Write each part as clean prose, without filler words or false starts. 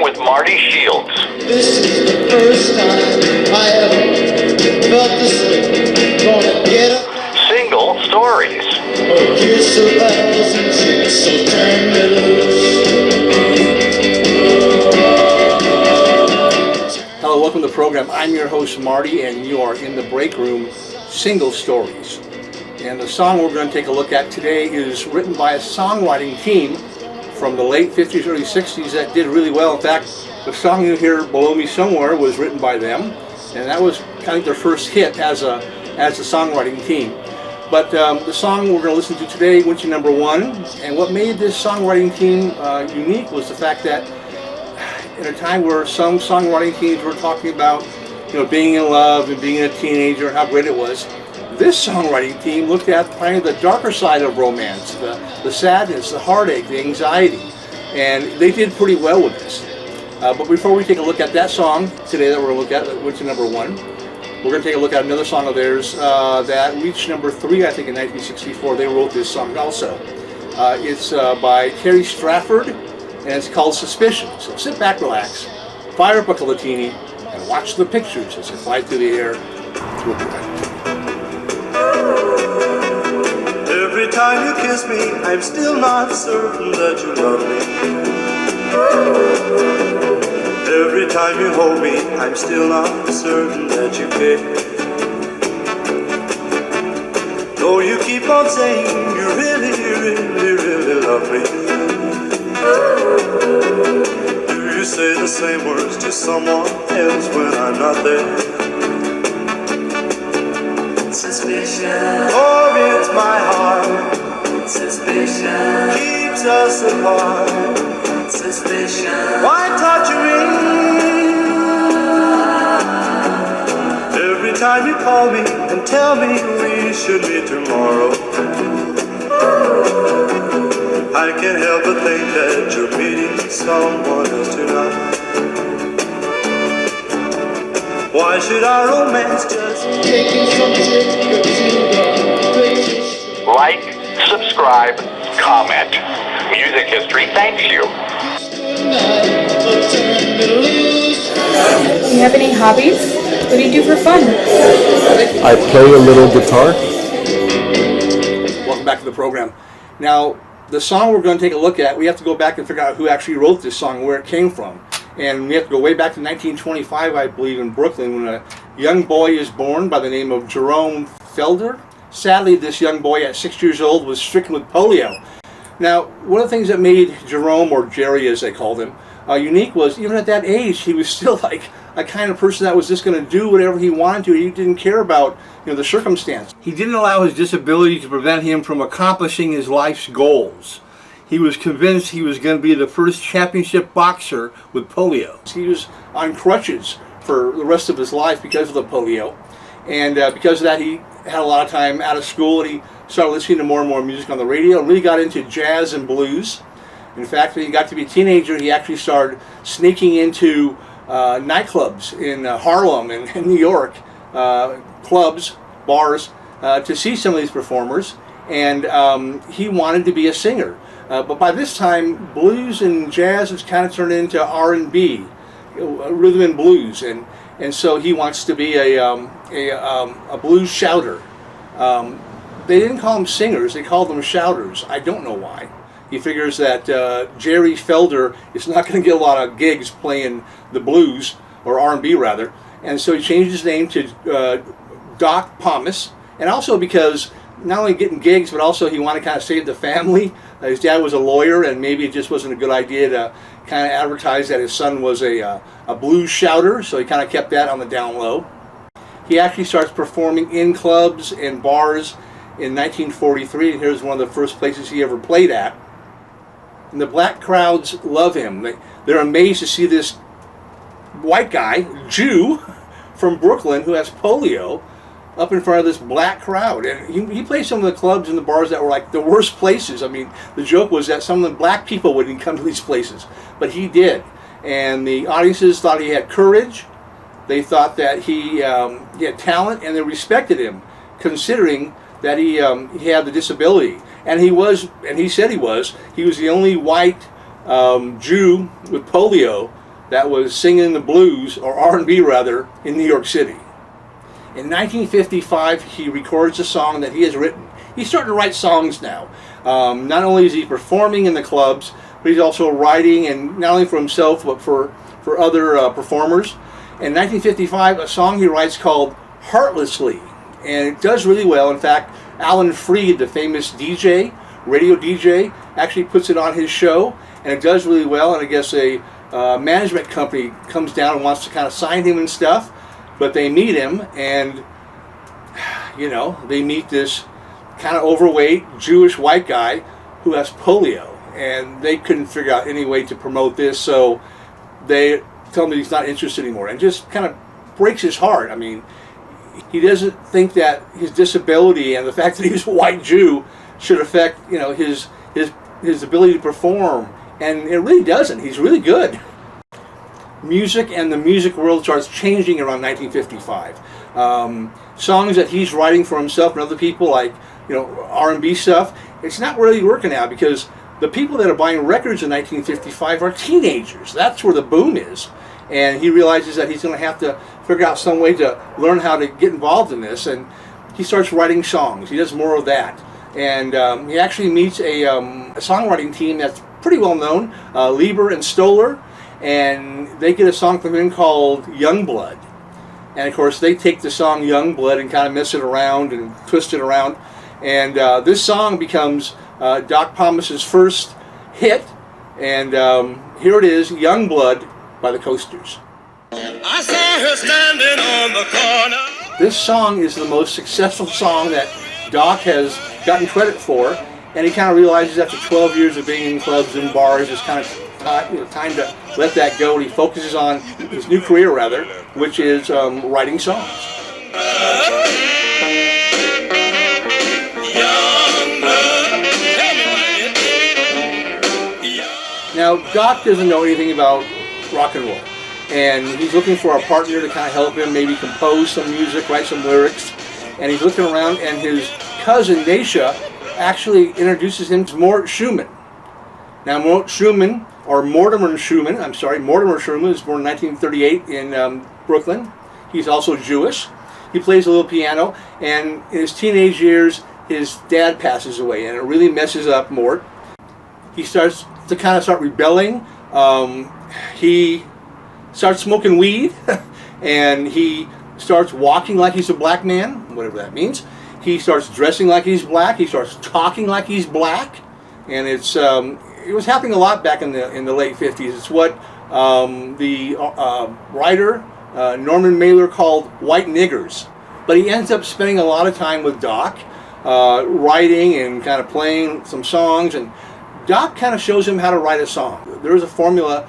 with Marty Shields. This is the first time I ever felt this way. Gonna get up. Single stories. A kiss of 1,000 chicks, so turn me loose. Hello, welcome to the program. I'm your host Marty, and you are in the Breakroom, Single Stories. And the song we're going to take a look at today is written by a songwriting team from the late 50s, early 60s that did really well. In fact, the song you hear below me somewhere was written by them, and that was kind of their first hit as a songwriting team. But the song we're going to listen to today went to number one, and what made this songwriting team unique was the fact that in a time where some songwriting teams were talking about, being in love and being a teenager and how great it was, this songwriting team looked at kind of the darker side of romance, the sadness, the heartache, the anxiety, and they did pretty well with this. But before we take a look at that song today that we're going to look at, that went to number one, we're going to take a look at another song of theirs that reached number 3, I think, in 1964. They wrote this song also. It's by Terry Strafford, and it's called Suspicion. So sit back, relax, fire up a Calatini, and watch the pictures as they fly through the air. We'll be right back. Every time you kiss me, I'm still not certain that you love me. Every time you hold me, I'm still not certain that you care. Though you keep on saying you really, really, really love me. Do you say the same words to someone else when I'm not there? Suspicion, or it's my heart. Suspicion keeps us apart. Suspicion, why torture me? Every time you call me and tell me we should meet tomorrow, I can't help but think that you're meeting someone else tonight. Why should our romance just Taking some tickets to the picture. Like, subscribe, comment. Music History thanks you. Tonight, but turn me loose. Do you have any hobbies? What do you do for fun? I play a little guitar. Welcome back to the program. Now, the song we're going to take a look at, we have to go back and figure out who actually wrote this song, where it came from. And we have to go way back to 1925, I believe, in Brooklyn, when a young boy is born by the name of Jerome Felder. Sadly, this young boy at 6 years old was stricken with polio. Now, one of the things that made Jerome, or Jerry as they called him, unique was even at that age, he was still like a kind of person that was just going to do whatever he wanted to. He didn't care about the circumstance. He didn't allow his disability to prevent him from accomplishing his life's goals. He was convinced he was going to be the first championship boxer with polio. He was on crutches for the rest of his life because of the polio. And because of that, he had a lot of time out of school, and he started listening to more and more music on the radio and really got into jazz and blues. In fact, when he got to be a teenager, he actually started sneaking into nightclubs in Harlem and in New York, clubs, bars, to see some of these performers. And he wanted to be a singer. But by this time, blues and jazz has kind of turned into R&B, rhythm and blues, and so he wants to be a blues shouter. They didn't call them singers; they called them shouters. I don't know why. He figures that Jerry Felder is not going to get a lot of gigs playing the blues, or R&B rather, and so he changed his name to Doc Pomus, and also because not only getting gigs, but also he wanted to kind of save the family. His dad was a lawyer, and maybe it just wasn't a good idea to kind of advertise that his son was a blues shouter, so he kind of kept that on the down low. He actually starts performing in clubs and bars in 1943, and here's one of the first places he ever played at. And the black crowds love him. They're amazed to see this white guy, Jew, from Brooklyn, who has polio, up in front of this black crowd. And he played some of the clubs and the bars that were like the worst places. I mean, the joke was that some of the black people wouldn't come to these places, but he did. And the audiences thought he had courage. They thought that he had talent, and they respected him, considering that he had the disability. And he said he was the only white Jew with polio that was singing the blues, or R&B rather, in New York City. In 1955, he records a song that he has written. He's starting to write songs now. Not only is he performing in the clubs, but he's also writing, and not only for himself, but for other performers. In 1955, a song he writes called Heartlessly, and it does really well. In fact, Alan Freed, the famous DJ, radio DJ, actually puts it on his show, and it does really well. And I guess a management company comes down and wants to kind of sign him and stuff, but they meet him, and they meet this kind of overweight Jewish white guy who has polio, and they couldn't figure out any way to promote this, so they tell him that he's not interested anymore, and just kind of breaks his heart. I mean, he doesn't think that his disability and the fact that he's a white Jew should affect his ability to perform, and it really doesn't. He's really good. Music and the music world starts changing around 1955. Songs that he's writing for himself and other people, like R&B stuff, it's not really working out because the people that are buying records in 1955 are teenagers. That's where the boom is, and he realizes that he's going to have to figure out some way to learn how to get involved in this, and he starts writing songs. He does more of that, and he actually meets a songwriting team that's pretty well known, Lieber and Stoller, and they get a song from him called Youngblood. And of course they take the song Youngblood and kind of mess it around and twist it around, and this song becomes Doc Pomus's first hit, and here it is, Youngblood by the Coasters. I saw her standing on the corner. This song is the most successful song that Doc has gotten credit for, and he kind of realizes after 12 years of being in clubs and bars, it's kind of time to let that go, and he focuses on his new career, rather, which is writing songs. Now, Doc doesn't know anything about rock and roll, and he's looking for a partner to kind of help him maybe compose some music, write some lyrics, and he's looking around, and his cousin Nasha actually introduces him to Mort Schumann. Now, Mortimer Schumann was born in 1938 in Brooklyn. He's also Jewish. He plays a little piano, and in his teenage years, his dad passes away, and it really messes up Mort. He starts to kind of start rebelling. He starts smoking weed, and he starts walking like he's a black man, whatever that means. He starts dressing like he's black. He starts talking like he's black, and it was happening a lot back in the late 50s. It's what the writer Norman Mailer called white niggers. But he ends up spending a lot of time with Doc, writing and kind of playing some songs, and Doc kind of shows him how to write a song. There's a formula,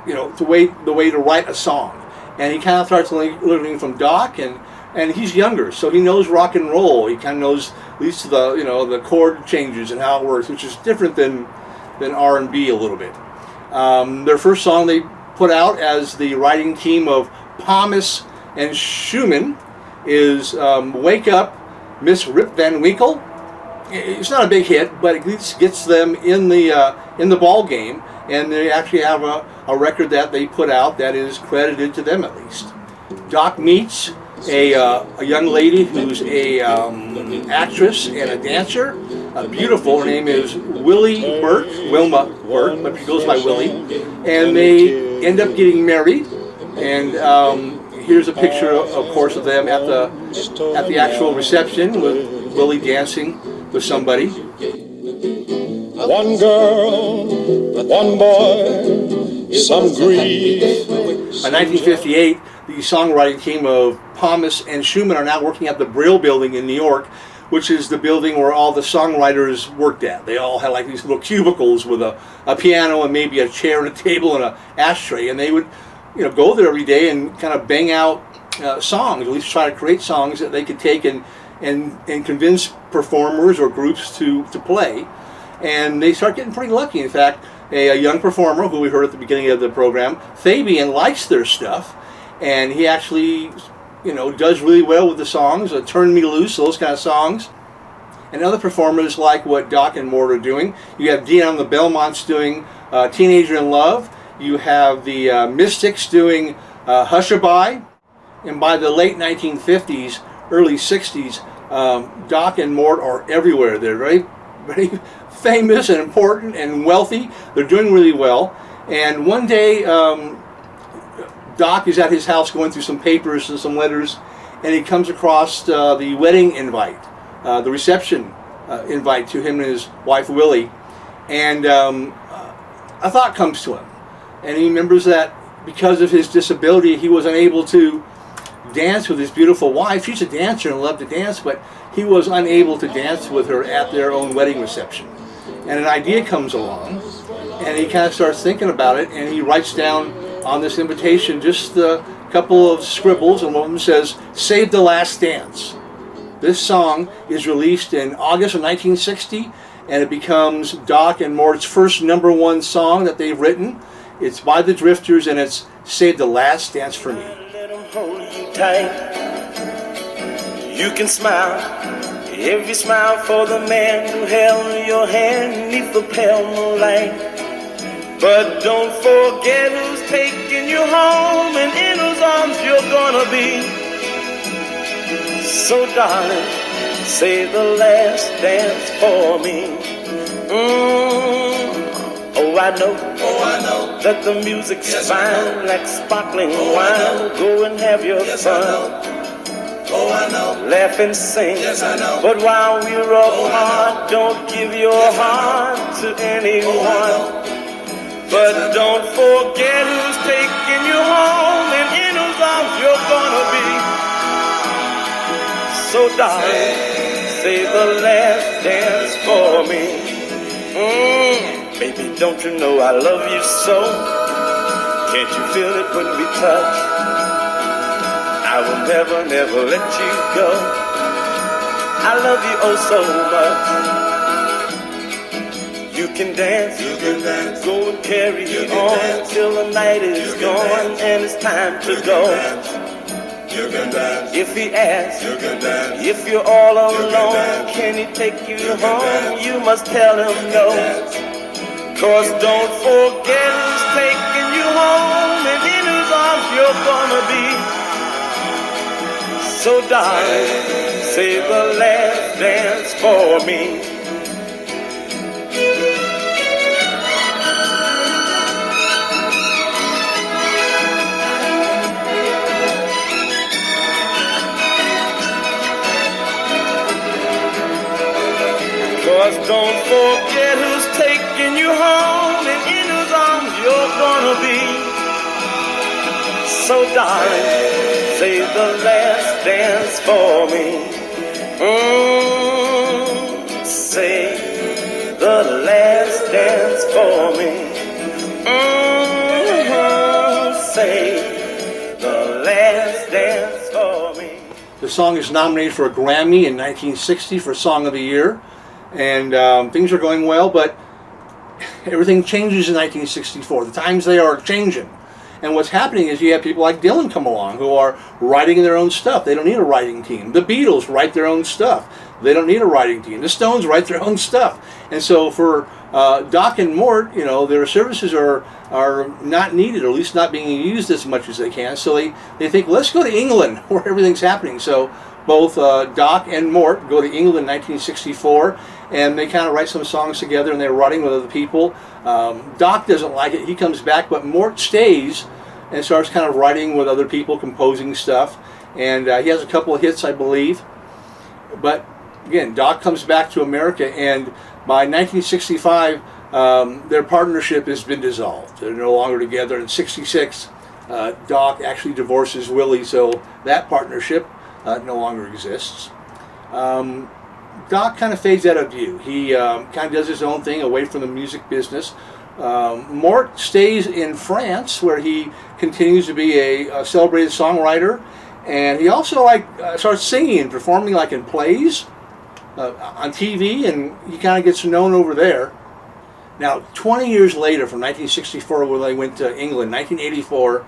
the way to write a song, and he kind of starts learning from Doc, and he's younger, so he knows rock and roll. He kind of knows at least the chord changes and how it works, which is different than R&B a little bit. Their first song they put out as the writing team of Pomus and Schumann is "Wake Up, Miss Rip Van Winkle." It's not a big hit, but at least gets them in the ball game, and they actually have a record that they put out that is credited to them at least. Doc meets a young lady who's a actress and a dancer, beautiful. Her name is Wilma Burke, but she goes by Willie, and they end up getting married. And here's a picture, of course, of them at the actual reception with Willie dancing with somebody. One girl, one boy, some grief. By 1958, the songwriting team of Pomus and Schumann are now working at the Brill Building in New York, which is the building where all the songwriters worked at. They all had like these little cubicles with a piano and maybe a chair and a table and an ashtray, and they would go there every day and kind of bang out songs, at least try to create songs that they could take and convince performers or groups to play. And they start getting pretty lucky. In fact, a young performer who we heard at the beginning of the program, Fabian, likes their stuff, and he actually does really well with the songs, Turn Me Loose, those kind of songs. And other performers like what Doc and Mort are doing. You have Dion the Belmonts doing Teenager in Love, You have the Mystics doing Hushabye, and by the late 1950s, early 60s, Doc and Mort are everywhere. They're very, very famous and important and wealthy. They're doing really well. And one day, Doc is at his house going through some papers and some letters, and he comes across the wedding invite, the reception invite to him and his wife Willie. And a thought comes to him. And he remembers that because of his disability, he was unable to dance with his beautiful wife. She's a dancer and loved to dance, but he was unable to dance with her at their own wedding reception. And an idea comes along, and he kind of starts thinking about it, and he writes down on this invitation just a couple of scribbles, and one of them says, "Save the Last Dance." This song is released in August of 1960, and it becomes Doc and Mort's first #1 song that they've written. It's by the Drifters, and it's "Save the Last Dance for Me." Let 'em hold you tight. You can smile, every smile for the man who held your hand neath the pale moonlight. But don't forget who's taking you home and in whose arms you're gonna be. So darling, save the last dance for me. Oh, I know that the music's fine, like sparkling wine. Go and have your fun. Laugh and sing. But while we're apart, don't give your heart to anyone. But don't forget who's taking you home and in whose arms you're gonna be. So darling, save the last dance for me. Baby, don't you know I love you so? Can't you feel it when we touch? I will never, never let you go. I love you oh so much. You can dance, go and carry on till the night is gone and it's time to go. If he asks, if you're all alone, can he take you home? You must tell him no. 'Cause don't forget who's taking you home and in whose arms you're gonna be. So darling, save the last dance for me. 'Cause don't forget who's taking you home and in whose arms you're gonna be. So darling, save the last dance for me. Save the last dance for me. Save the last dance for me. The song is nominated for a Grammy in 1960 for Song of the Year. And things are going well, but everything changes in 1964. The times they are changing. And what's happening is you have people like Dylan come along who are writing their own stuff. They don't need a writing team. The Beatles write their own stuff. They don't need a writing team. The Stones write their own stuff. And so for Doc and Mort, you know, their services are not needed, or at least not being used as much as they can. So they think, let's go to England where everything's happening. So both Doc and Mort go to England in 1964, and they kind of write some songs together, and they're writing with other people. Doc doesn't like it. He comes back, but Mort stays and starts kind of writing with other people, composing stuff. And he has a couple of hits, I believe. But again, Doc comes back to America, and by 1965, their partnership has been dissolved. They're no longer together. In 66, Doc actually divorces Willie, so that partnership no longer exists. Doc kind of fades out of view. He kind of does his own thing away from the music business. Mort stays in France, where he continues to be a celebrated songwriter, and he also starts singing and performing like in plays on TV, and he kind of gets known over there. Now, 20 years later, from 1964, when they went to England, 1984,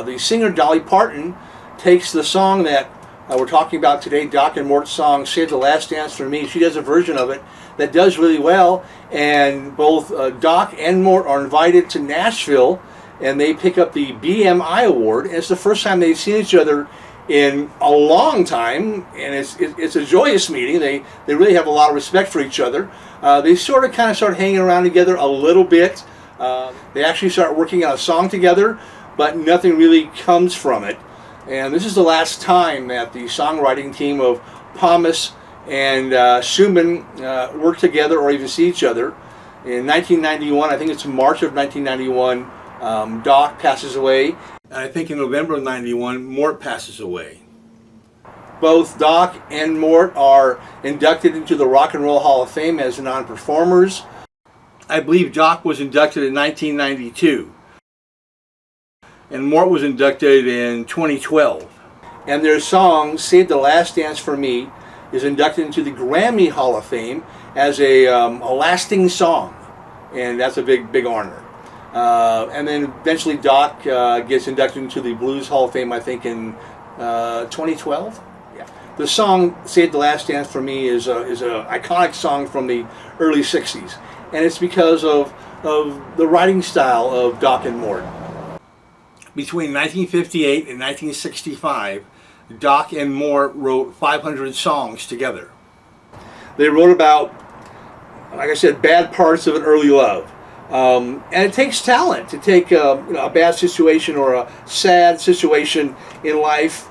the singer Dolly Parton takes the song that we're talking about today, Doc and Mort's song, Save the Last Dance for Me. She does a version of it that does really well, and both Doc and Mort are invited to Nashville, and they pick up the BMI award. And it's the first time they've seen each other in a long time, and it's a joyous meeting. They really have a lot of respect for each other. They kind of start hanging around together a little bit. They actually start working on a song together, but nothing really comes from it. And this is the last time that the songwriting team of Thomas and Schumann work together or even see each other. In 1991, I think it's March of 1991, Doc passes away. And I think in November of 91, Mort passes away. Both Doc and Mort are inducted into the Rock and Roll Hall of Fame as non-performers. I believe Doc was inducted in 1992. And Mort was inducted in 2012. And their song, Save the Last Dance for Me, is inducted into the Grammy Hall of Fame as a lasting song. And that's a big honor. And then eventually Doc gets inducted into the Blues Hall of Fame, I think in 2012. Yeah. The song "Save the Last Dance for Me" is an iconic song from the early '60s, and it's because of the writing style of Doc and Mort. Between 1958 and 1965, Doc and Mort wrote 500 songs together. They wrote about, like I said, bad parts of an early love. And it takes talent to take a bad situation or a sad situation in life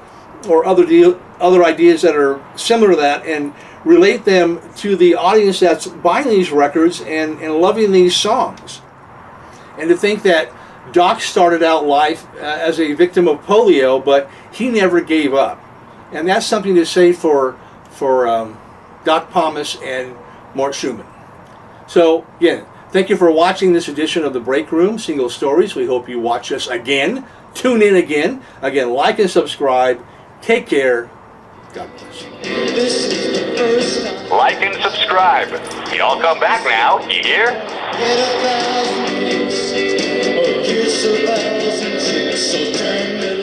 or other ideas that are similar to that and relate them to the audience that's buying these records and loving these songs. And to think that Doc started out life as a victim of polio, but he never gave up. And that's something to say for Doc Thomas and Mort Schumann. So, again, thank you for watching this edition of the Breakroom Single Stories. We hope you watch us again. Tune in again. Again, like and subscribe. Take care. God bless. This is the first time. Like and subscribe. Y'all come back now, you hear? Get 1,000 hits, or kiss 1,000 chicks, so turn me